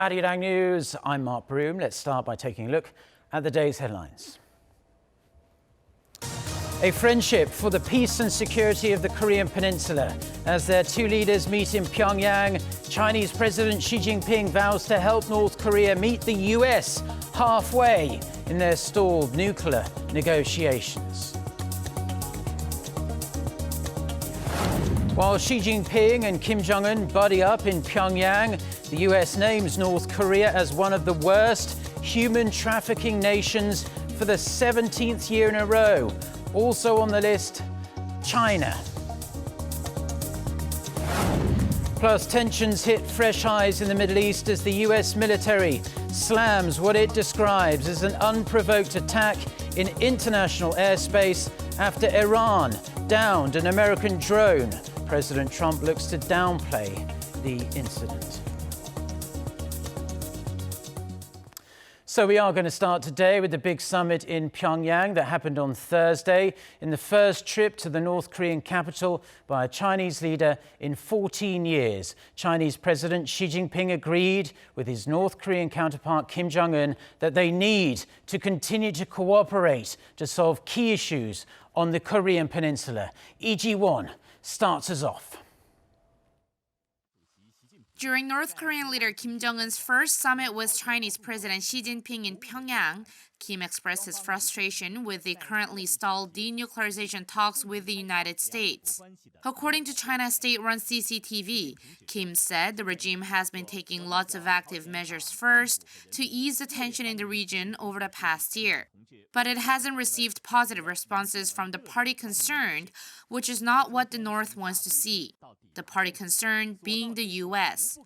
Arirang News, I'm Mark Broom. Let's start by taking a look at the day's headlines. A friendship for the peace and security of the Korean Peninsula. As their two leaders meet in Pyongyang, Chinese President Xi Jinping vows to help North Korea meet the US halfway in their stalled nuclear negotiations. While Xi Jinping and Kim Jong-un buddy up in Pyeongyang, the US names North Korea as one of the worst human trafficking nations for the 17th year in a row. Also on the list, China. Plus, tensions hit fresh highs in the Middle East as the US military slams what it describes as an unprovoked attack in international airspace after Iran downed an American drone. President Trump looks to downplay the incident. So we are going to start today with the big summit in Pyongyang that happened on Thursday, in the first trip to the North Korean capital by a Chinese leader in 14 years. Chinese President Xi Jinping agreed with his North Korean counterpart Kim Jong-un that they need to continue to cooperate to solve key issues on the Korean Peninsula. Lee Ji-won starts us off. During North Korean leader Kim Jong-un's first summit with Chinese President Xi Jinping in Pyongyang, Kim expressed his frustration with the currently stalled denuclearization talks with the United States. According to China's state-run CCTV, Kim said the regime has been taking lots of active measures first to ease the tension in the region over the past year. But it hasn't received positive responses from the party concerned, which is not what the North wants to see. The party concerned being the U.S.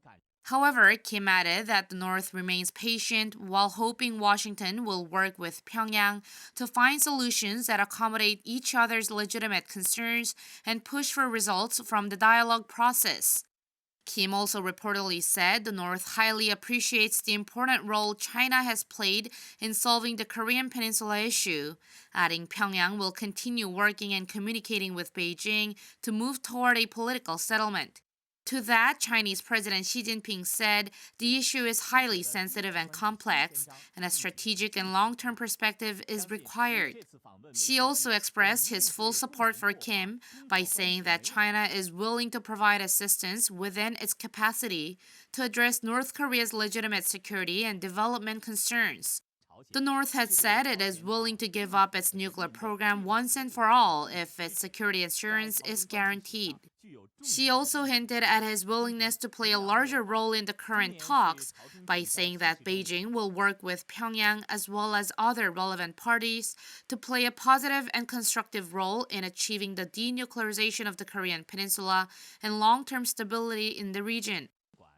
However, Kim added that the North remains patient while hoping Washington will work with Pyongyang to find solutions that accommodate each other's legitimate concerns and push for results from the dialogue process. Kim also reportedly said the North highly appreciates the important role China has played in solving the Korean Peninsula issue, adding Pyongyang will continue working and communicating with Beijing to move toward a political settlement. To that, Chinese President Xi Jinping said the issue is highly sensitive and complex, and a strategic and long-term perspective is required. Xi also expressed his full support for Kim by saying that China is willing to provide assistance within its capacity to address North Korea's legitimate security and development concerns. The North had said it is willing to give up its nuclear program once and for all if its security assurance is guaranteed. Xi also hinted at his willingness to play a larger role in the current talks by saying that Beijing will work with Pyongyang as well as other relevant parties to play a positive and constructive role in achieving the denuclearization of the Korean Peninsula and long-term stability in the region.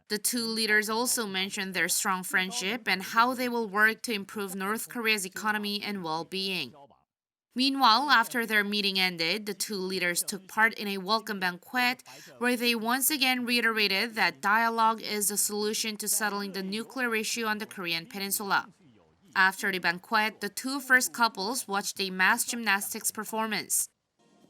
The two leaders also mentioned their strong friendship and how they will work to improve North Korea's economy and well-being. Meanwhile, after their meeting ended, the two leaders took part in a welcome banquet where they once again reiterated that dialogue is the solution to settling the nuclear issue on the Korean Peninsula. After the banquet, the two first couples watched a mass gymnastics performance.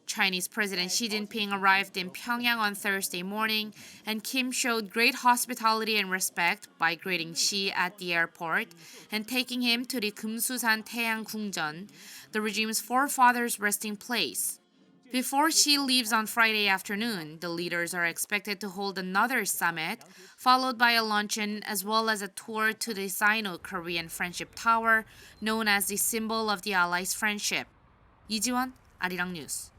Chinese President Xi Jinping arrived in Pyongyang on Thursday morning, and Kim showed great hospitality and respect by greeting Xi at the airport and taking him to the Kumsusan Taeyang-Gungjeon, the regime's forefathers' resting place. Before Xi leaves on Friday afternoon, the leaders are expected to hold another summit, followed by a luncheon as well as a tour to the Sino-Korean Friendship Tower, known as the symbol of the Allies' friendship. Lee Ji-won, Arirang News.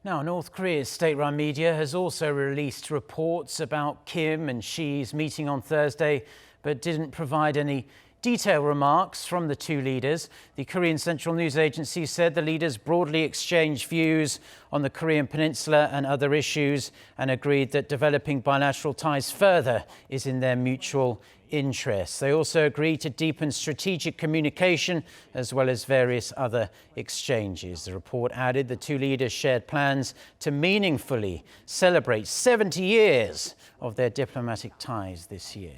Now, North Korea's state-run media has also released reports about Kim and Xi's meeting on Thursday, but didn't provide any detailed remarks from the two leaders. The Korean Central News Agency said the leaders broadly exchanged views on the Korean Peninsula and other issues and agreed that developing bilateral ties further is in their mutual interests. They also agreed to deepen strategic communication as well as various other exchanges. The report added the two leaders shared plans to meaningfully celebrate 70 years of their diplomatic ties this year.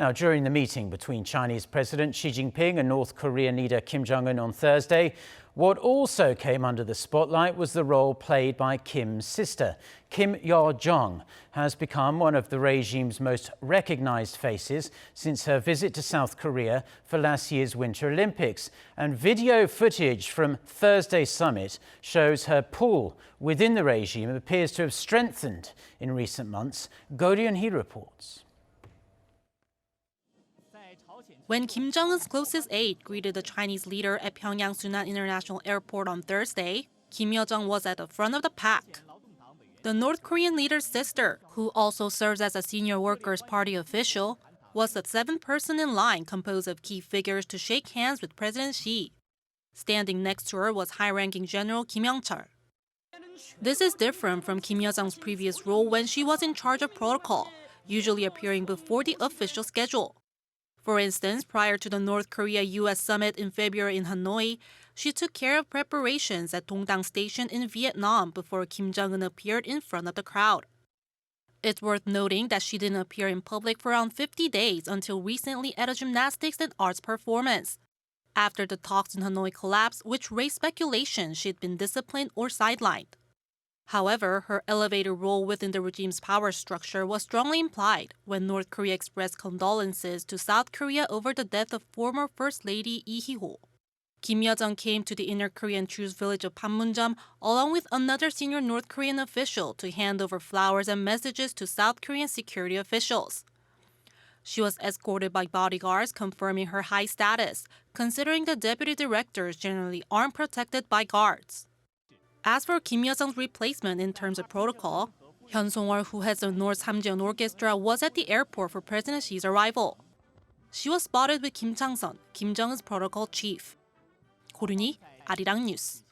Now, during the meeting between Chinese President Xi Jinping and North Korean leader Kim Jong-un on Thursday, what also came under the spotlight was the role played by Kim's sister. Kim Yo-jong has become one of the regime's most recognized faces since her visit to South Korea for last year's Winter Olympics. And video footage from Thursday's summit shows her pull within the regime appears to have strengthened in recent months. Gogh reports. When Kim Jong-un's closest aide greeted the Chinese leader at Pyeongyang Sunan International Airport on Thursday, Kim Yo-jong was at the front of the pack. The North Korean leader's sister, who also serves as a senior Workers' Party official, was the seventh person in line composed of key figures to shake hands with President Xi. Standing next to her was high-ranking General Kim Young-chul. This is different from Kim Yo-jong's previous role when she was in charge of protocol, usually appearing before the official schedule. For instance, prior to the North Korea-US summit in February in Hanoi, she took care of preparations at Dong Dang Station in Vietnam before Kim Jong-un appeared in front of the crowd. It's worth noting that she didn't appear in public for around 50 days until recently at a gymnastics and arts performance. After the talks in Hanoi collapsed, which raised speculation she'd been disciplined or sidelined. However, her elevated role within the regime's power structure was strongly implied when North Korea expressed condolences to South Korea over the death of former First Lady Lee Hee-ho. Kim Yo-jong came to the inner Korean Jewish village of Panmunjom along with another senior North Korean official to hand over flowers and messages to South Korean security officials. She was escorted by bodyguards, confirming her high status, considering the deputy directors generally aren't protected by guards. As for Kim Yo-jong's replacement in terms of protocol, Hyun Song-wol, who heads the North Samjeon Orchestra, was at the airport for President Xi's arrival. She was spotted with Kim Chang-sun, Kim Jong-un's protocol chief. Korean Arirang News.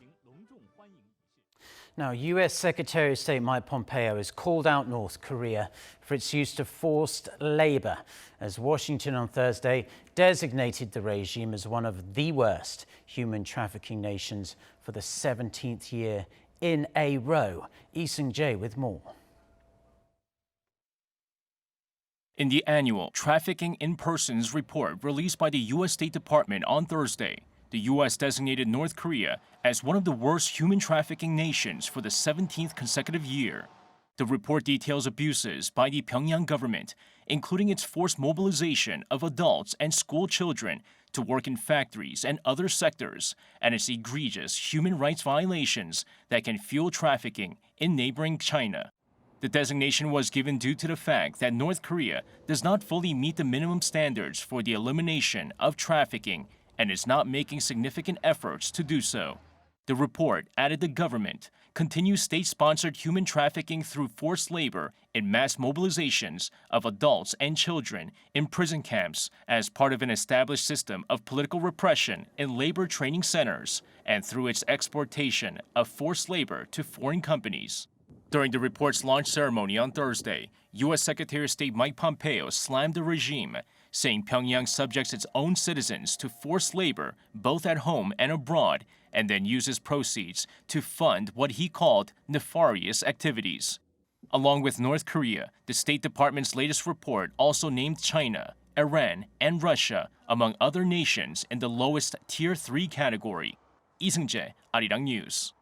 Now, U.S. Secretary of State Mike Pompeo has called out North Korea for its use of forced labor, as Washington on Thursday designated the regime as one of the worst human trafficking nations for the 17th year in a row. Lee Seung-jae with more. In the annual Trafficking in Persons report released by the U.S. State Department on Thursday, the U.S. designated North Korea as one of the worst human trafficking nations for the 17th consecutive year. The report details abuses by the Pyeongyang government, including its forced mobilization of adults and school children to work in factories and other sectors, and its egregious human rights violations that can fuel trafficking in neighboring China. The designation was given due to the fact that North Korea does not fully meet the minimum standards for the elimination of trafficking and is not making significant efforts to do so. The report added the government continues state-sponsored human trafficking through forced labor in mass mobilizations of adults and children in prison camps as part of an established system of political repression in labor training centers and through its exportation of forced labor to foreign companies. During the report's launch ceremony on Thursday, U.S. Secretary of State Mike Pompeo slammed the regime, saying Pyongyang subjects its own citizens to forced labor both at home and abroad, and then uses proceeds to fund what he called nefarious activities. Along with North Korea, the State Department's latest report also named China, Iran, and Russia among other nations in the lowest Tier 3 category. Lee Seung-jae, Arirang News.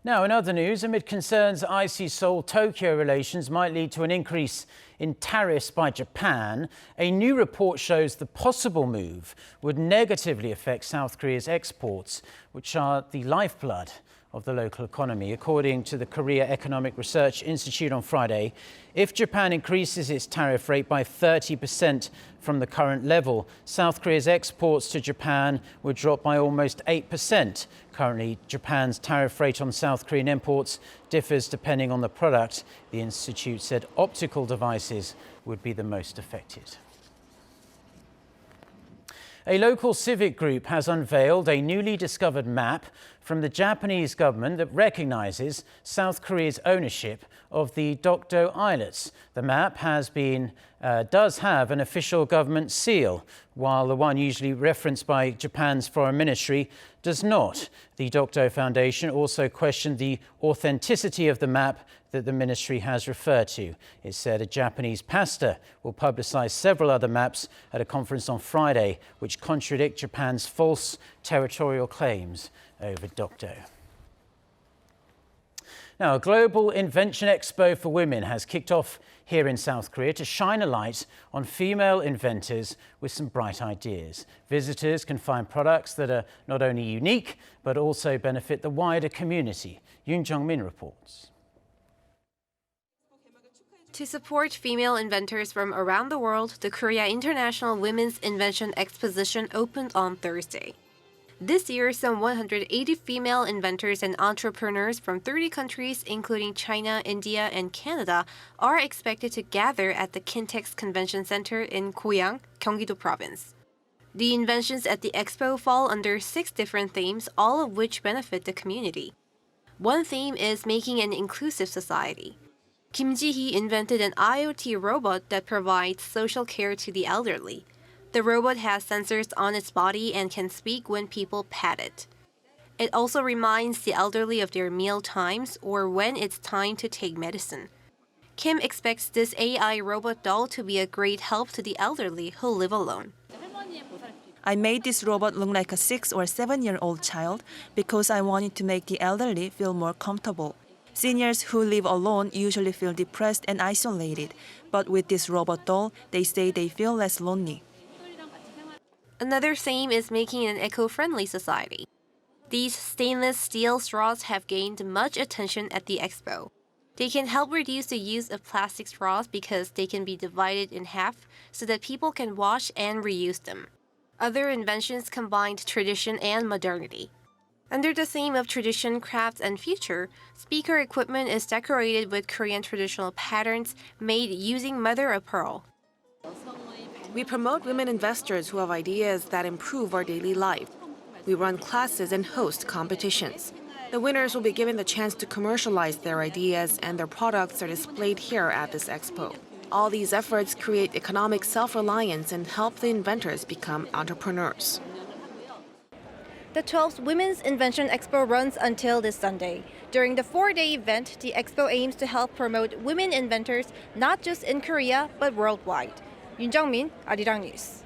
Now, in other news, amid concerns icy Seoul-Tokyo relations might lead to an increase in tariffs by Japan, a new report shows the possible move would negatively affect South Korea's exports, which are the lifeblood of the local economy. According to the Korea Economic Research Institute on Friday, if Japan increases its tariff rate by 30% from the current level, South Korea's exports to Japan would drop by almost 8%. Currently, Japan's tariff rate on South Korean imports differs depending on the product. The institute said optical devices would be the most affected. A local civic group has unveiled a newly discovered map from the Japanese government that recognizes South Korea's ownership of the Dokdo islets. The map does have an official government seal, while the one usually referenced by Japan's foreign ministry does not. The Dokdo Foundation also questioned the authenticity of the map that the ministry has referred to. It said a Japanese pastor will publicize several other maps at a conference on Friday, which contradict Japan's false territorial claims over Dokdo. Now, a global Invention Expo for women has kicked off here in South Korea to shine a light on female inventors with some bright ideas. Visitors can find products that are not only unique, but also benefit the wider community. Yoon Jung-min reports. To support female inventors from around the world, the Korea International Women's Invention Exposition opened on Thursday. This year, some 180 female inventors and entrepreneurs from 30 countries, including China, India, and Canada, are expected to gather at the Kintex Convention Center in Gogh, Gyeonggi-do Province. The inventions at the expo fall under 6 different themes, all of which benefit the community. One theme is making an inclusive society. Kim Ji-hee invented an IoT robot that provides social care to the elderly. The robot has sensors on its body and can speak when people pet it. It also reminds the elderly of their meal times or when it's time to take medicine. Kim expects this AI robot doll to be a great help to the elderly who live alone. I made this robot look like a 6 or 7-year-old child because I wanted to make the elderly feel more comfortable. Seniors who live alone usually feel depressed and isolated, but with this robot doll, they say they feel less lonely. Another theme is making an eco-friendly society. These stainless steel straws have gained much attention at the expo. They can help reduce the use of plastic straws because they can be divided in half so that people can wash and reuse them. Other inventions combined tradition and modernity. Under the theme of tradition, crafts, and future, speaker equipment is decorated with Korean traditional patterns made using mother of pearl. We promote women investors who have ideas that improve our daily life. We run classes and host competitions. The winners will be given the chance to commercialize their ideas, and their products are displayed here at this expo. All these efforts create economic self-reliance and help the inventors become entrepreneurs. The 12th Women's Invention Expo runs until this Sunday. During the 4-day event, the expo aims to help promote women inventors not just in Korea, but worldwide. Yoon Jung-min, Arirang News.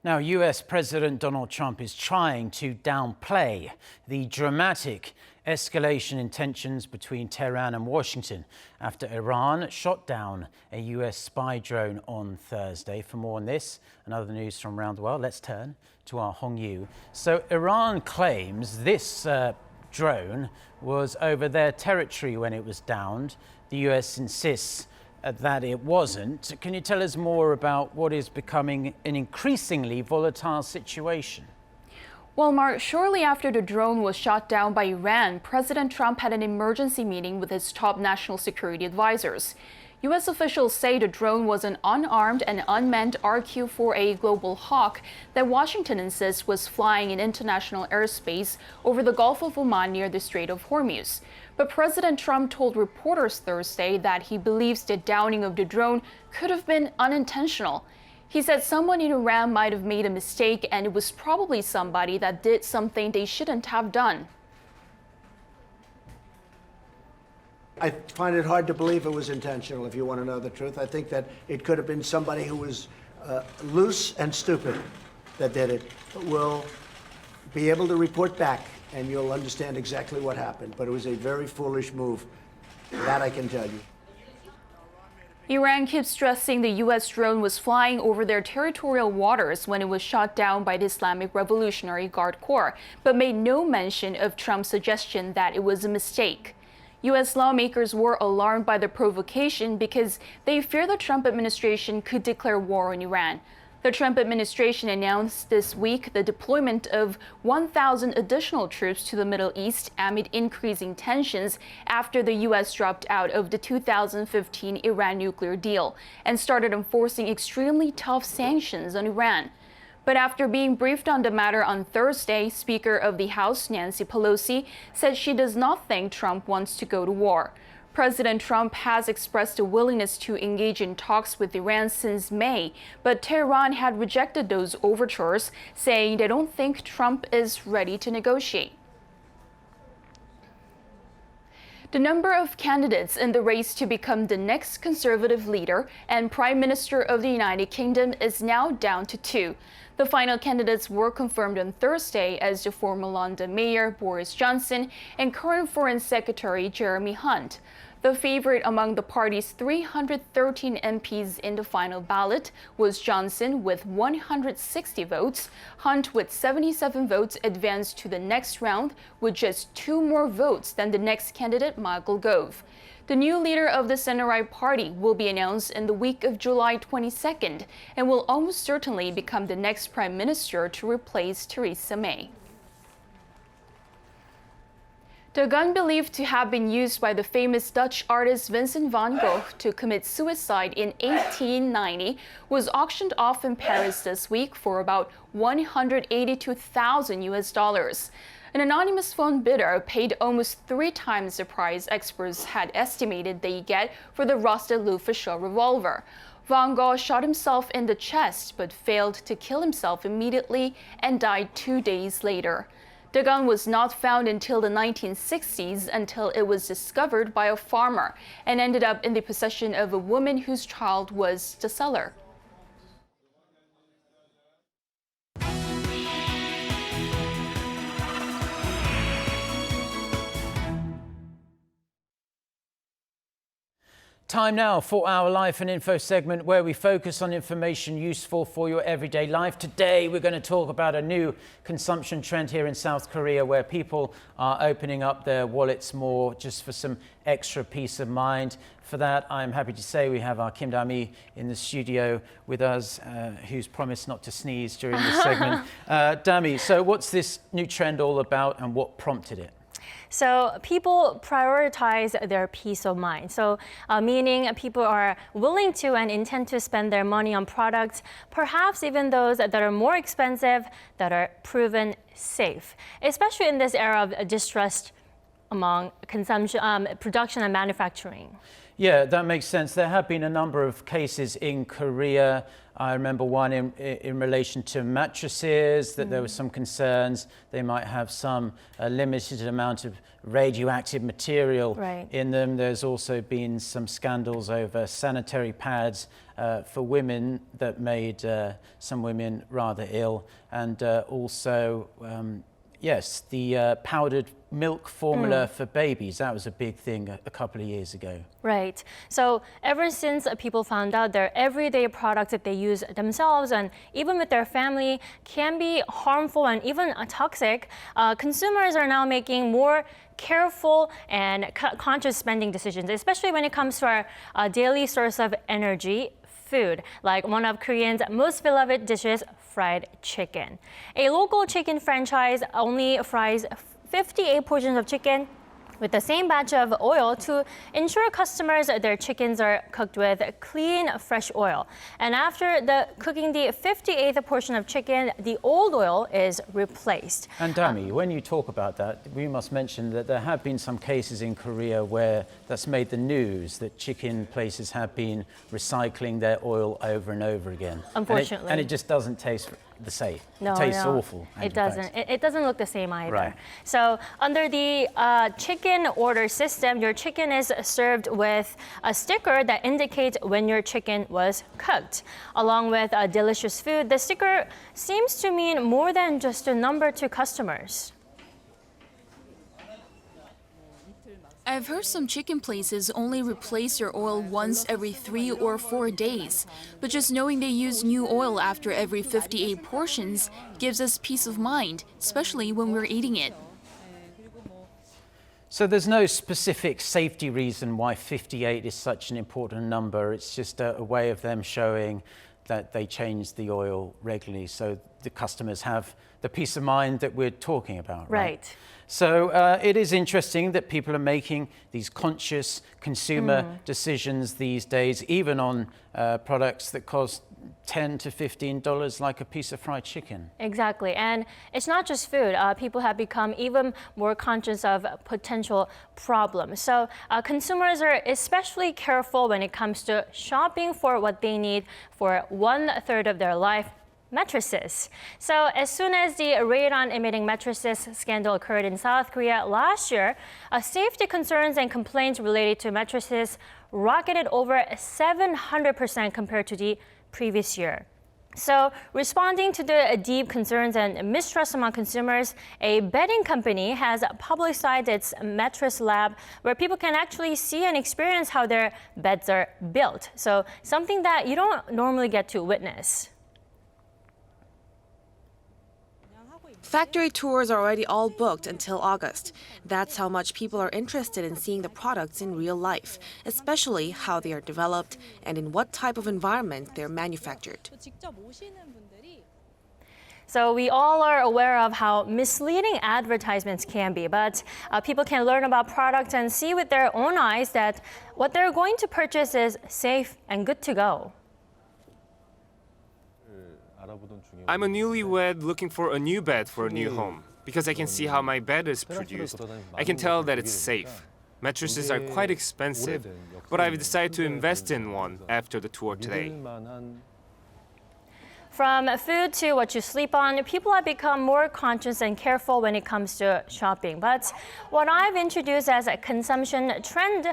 Now, US President Donald Trump is trying to downplay the dramatic escalation in tensions between Tehran and Washington after Iran shot down a US spy drone on Thursday. For more on this and other news from around the world, let's turn to our Hong Yu. So Iran claims this drone was over their territory when it was downed. The US insists that it wasn't. Can you tell us more about what is becoming an increasingly volatile situation? Well, Mark, shortly after the drone was shot down by Iran, President Trump had an emergency meeting with his top national security advisors. U.S. officials say the drone was an unarmed and unmanned RQ-4A Global Hawk that Washington insists was flying in international airspace over the Gulf of Oman near the Strait of Hormuz. But President Trump told reporters Thursday that he believes the downing of the drone could have been unintentional. He said someone in Iran might have made a mistake, and it was probably somebody that did something they shouldn't have done. I find it hard to believe it was intentional, if you want to know the truth. I think that it could have been somebody who was loose and stupid that did it. But we'll be able to report back, and you'll understand exactly what happened. But it was a very foolish move. That I can tell you. Iran keeps stressing the U.S. drone was flying over their territorial waters when it was shot down by the Islamic Revolutionary Guard Corps, but made no mention of Trump's suggestion that it was a mistake. U.S. lawmakers were alarmed by the provocation because they fear the Trump administration could declare war on Iran. The Trump administration announced this week the deployment of 1,000 additional troops to the Middle East amid increasing tensions after the U.S. dropped out of the 2015 Iran nuclear deal and started enforcing extremely tough sanctions on Iran. But after being briefed on the matter on Thursday, Speaker of the House Nancy Pelosi said she does not think Trump wants to go to war. President Trump has expressed a willingness to engage in talks with Iran since May, but Tehran had rejected those overtures, saying they don't think Trump is ready to negotiate. The number of candidates in the race to become the next conservative leader and Prime Minister of the United Kingdom is now down to 2. The final candidates were confirmed on Thursday as the former London Mayor Boris Johnson and current Foreign Secretary Jeremy Hunt. The favorite among the party's 313 MPs in the final ballot was Johnson with 160 votes. Hunt with 77 votes advanced to the next round with just 2 more votes than the next candidate, Michael Gove. The new leader of the center-right party will be announced in the week of July 22nd and will almost certainly become the next prime minister to replace Theresa May. The gun believed to have been used by the famous Dutch artist Vincent van Gogh to commit suicide in 1890 was auctioned off in Paris this week for about $182,000 US. An anonymous phone bidder paid almost 3 times the price experts had estimated they'd get for the rusted Louis revolver. Van Gogh shot himself in the chest but failed to kill himself immediately and died 2 days later. The gun was not found until the 1960s until it was discovered by a farmer and ended up in the possession of a woman whose child was the seller. Time now for our Life and Info segment where we focus on information useful for your everyday life. Today we're going to talk about a new consumption trend here in South Korea where people are opening up their wallets more just for some extra peace of mind. For that, I'm happy to say we have our Kim Dami in the studio with us, who's promised not to sneeze during this segment. Dami, so what's this new trend all about and what prompted it? So people prioritize their peace of mind. So meaning people are willing to and intend to spend their money on products, perhaps even those that are more expensive, that are proven safe, especially in this era of distrust among consumption, production and manufacturing. Yeah, that makes sense. There have been a number of cases in Korea. I remember one in relation to mattresses, that there were some concerns they might have some limited amount of radioactive material in them. There's also been some scandals over sanitary pads for women that made some women rather ill. And also, yes, the powdered milk formula for babies. That was a big thing a couple of years ago. Right. So ever since people found out their everyday products that they use themselves and even with their family can be harmful and even toxic, consumers are now making more careful and conscious spending decisions, especially when it comes to our daily source of energy, food, like one of Koreans' most beloved dishes, fried chicken. A local chicken franchise only fries 58 portions of chicken with the same batch of oil to ensure customers their chickens are cooked with clean, fresh oil. And after cooking the 58th portion of chicken, the old oil is replaced. And Dami, when you talk about that, we must mention that there have been some cases in Korea where that's made the news, that chicken places have been recycling their oil over and over again. Unfortunately. And it just doesn't taste the same. No, it tastes no, awful. It doesn't. It doesn't look the same either. Right. So under the chicken order system, your chicken is served with a sticker that indicates when your chicken was cooked. Along with delicious food, the sticker seems to mean more than just a number to customers. I've heard some chicken places only replace their oil once every 3 or 4 days, but just knowing they use new oil after every 58 portions gives us peace of mind, especially when we're eating it. So there's no specific safety reason why 58 is such an important number. It's just a way of them showing that they change the oil regularly, so the customers have the peace of mind that we're talking about. Right. So it is interesting that people are making these conscious consumer decisions these days, even on products that cost $10 to $15, like a piece of fried chicken. Exactly. And it's not just food. People have become even more conscious of potential problems. So consumers are especially careful when it comes to shopping for what they need for 1/3 of their life. Mattresses. So as soon as the radon-emitting mattresses scandal occurred in South Korea last year, safety concerns and complaints related to mattresses rocketed over 700% compared to the previous year. So responding to the deep concerns and mistrust among consumers, a bedding company has publicized its mattress lab where people can actually see and experience how their beds are built. So something that you don't normally get to witness. Factory tours are already all booked until August. That's how much people are interested in seeing the products in real life, especially how they are developed and in what type of environment they're manufactured. So we all are aware of how misleading advertisements can be, but people can learn about products and see with their own eyes that what they're going to purchase is safe and good to go. I'm a newlywed looking for a new bed for a new home. Because I can see how my bed is produced, I can tell that it's safe. Mattresses are quite expensive, but I've decided to invest in one after the tour today. From food to what you sleep on, people have become more conscious and careful when it comes to shopping. But what I've introduced as a consumption trend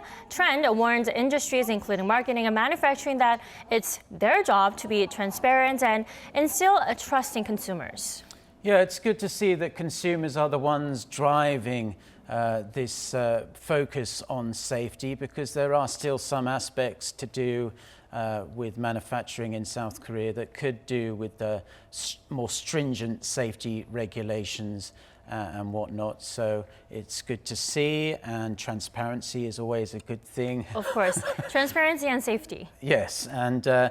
warns industries, including marketing and manufacturing, that it's their job to be transparent and instill a trust in consumers. Yeah, it's good to see that consumers are the ones driving this focus on safety, because there are still some aspects to do with manufacturing in South Korea that could do with the more stringent safety regulations and whatnot. So it's good to see, and transparency is always a good thing. Of course, transparency and safety. Yes, and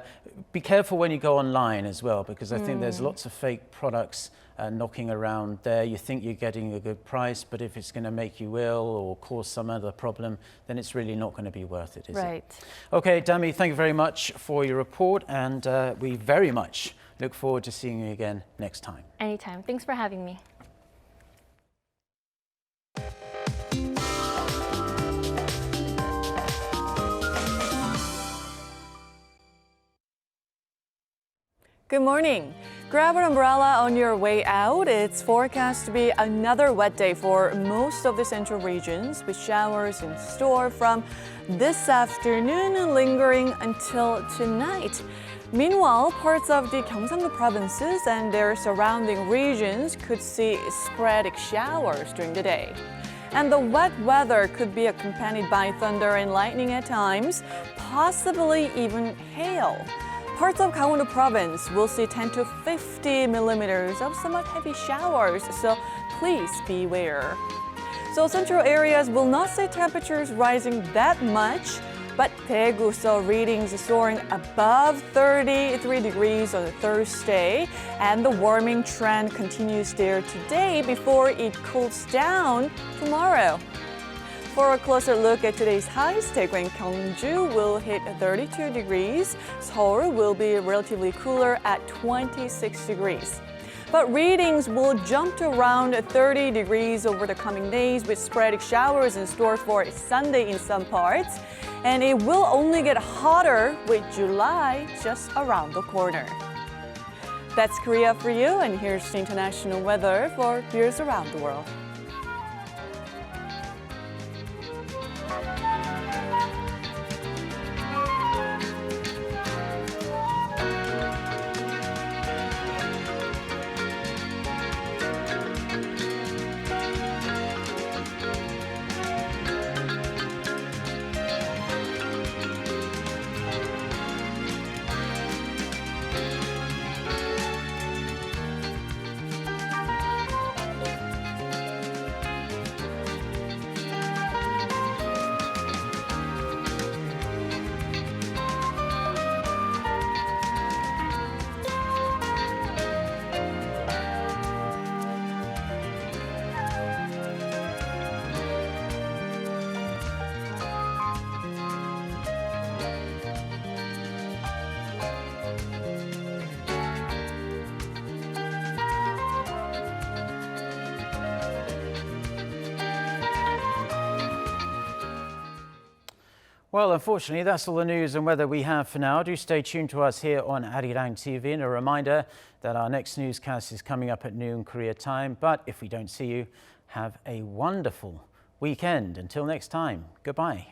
be careful when you go online as well, because I think there's lots of fake products knocking around there. You think you're getting a good price, but if it's going to make you ill or cause some other problem, then it's really not going to be worth it, is right. it? Okay, Dami, thank you very much for your report, and we very much look forward to seeing you again next time. Anytime. Thanks for having me. Good morning. Grab an umbrella on your way out. It's forecast to be another wet day for most of the central regions, with showers in store from this afternoon and lingering until tonight. Meanwhile, parts of the Gyeongsang provinces and their surrounding regions could see sporadic showers during the day. And the wet weather could be accompanied by thunder and lightning at times, possibly even hail. Parts of Gangwon province will see 10 to 50 millimeters of somewhat heavy showers, so please beware. So central areas will not see temperatures rising that much, but Daegu saw readings soaring above 33 degrees on Thursday, and the warming trend continues there today before it cools down tomorrow. For a closer look at today's highs, Daegu and Gyeongju will hit 32 degrees. Seoul will be relatively cooler at 26 degrees. But readings will jump to around 30 degrees over the coming days, with sporadic showers in store for Sunday in some parts. And it will only get hotter with July just around the corner. That's Korea for you, and here's the international weather for viewers around the world. Well, unfortunately, that's all the news and weather we have for now. Do stay tuned to us here on Arirang TV. And a reminder that our next newscast is coming up at noon Korea time. But if we don't see you, have a wonderful weekend. Until next time, goodbye.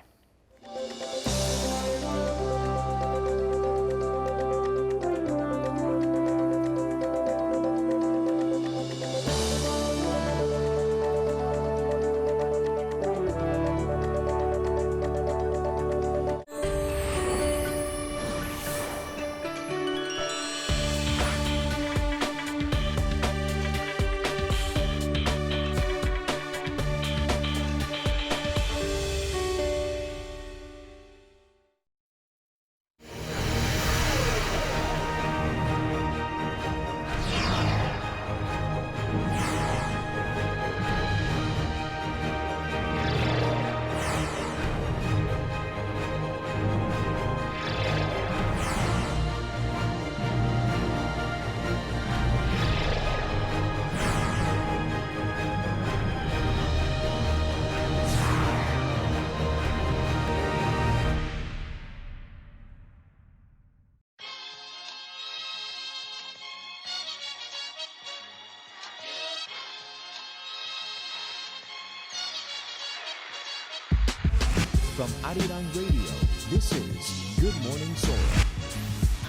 From Arirang Radio, this is Good Morning Seoul.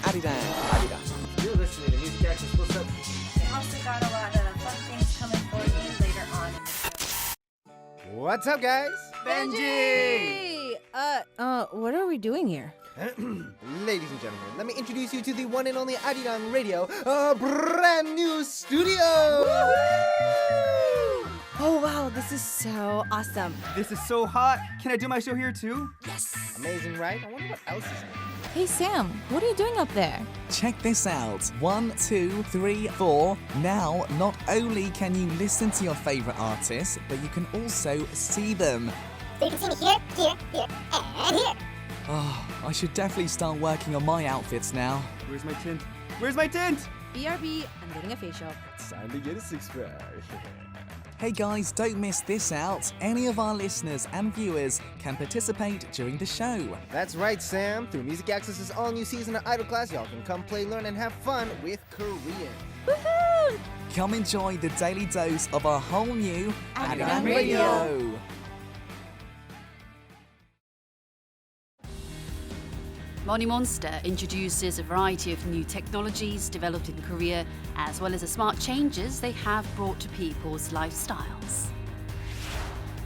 Arirang. You're listening to Music Access. What's up? We also got a lot of fun things coming for you later on in the show. What's up, guys? Benji! What are we doing here? Ladies and gentlemen, let me introduce you to the one and only Arirang Radio, a brand new studio! Oh wow, this is so awesome. This is so hot. Can I do my show here too? Yes! Amazing, right? I wonder what else is new. Hey Sam, what are you doing up there? Check this out. 1, 2, 3, 4. Now, not only can you listen to your favorite artists, but you can also see them. So you can see me here, here, here, and here. Oh, I should definitely start working on my outfits now. Where's my tint? Where's my tint? BRB, I'm getting a facial. It's time to get a six-pack. Hey guys, don't miss this out. Any of our listeners and viewers can participate during the show. That's right, Sam. Through Music Access's all-new season of Idol Class, y'all can come play, learn, and have fun with Korean. Woohoo! Come enjoy the daily dose of our whole new Arirang Radio. Money Monster introduces a variety of new technologies developed in Korea, as well as the smart changes they have brought to people's lifestyles.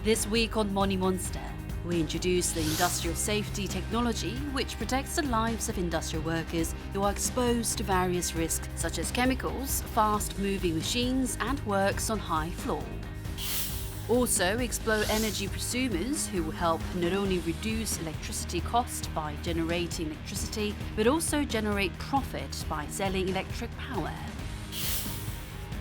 This week on Money Monster, we introduce the industrial safety technology which protects the lives of industrial workers who are exposed to various risks such as chemicals, fast-moving machines, and works on high floor. Also, explore energy prosumers who will help not only reduce electricity cost by generating electricity, but also generate profit by selling electric power.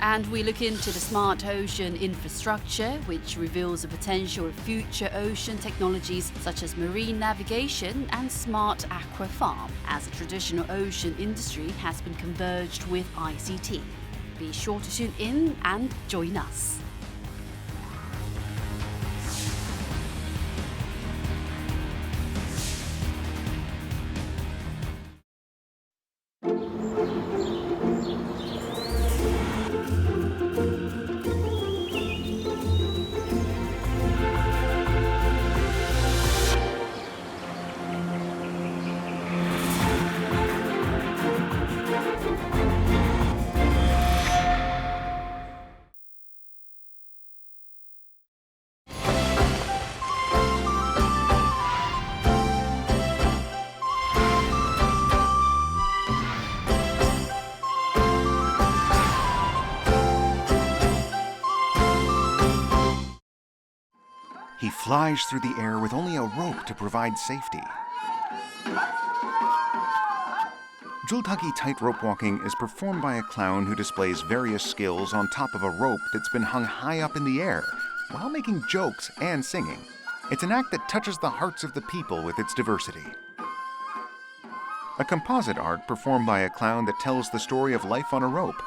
And we look into the smart ocean infrastructure, which reveals the potential of future ocean technologies such as marine navigation and smart aqua farm, as the traditional ocean industry has been converged with ICT. Be sure to tune in and join us. He flies through the air with only a rope to provide safety. Jultagi tightrope walking is performed by a clown who displays various skills on top of a rope that's been hung high up in the air, while making jokes and singing. It's an act that touches the hearts of the people with its diversity. A composite art performed by a clown that tells the story of life on a rope.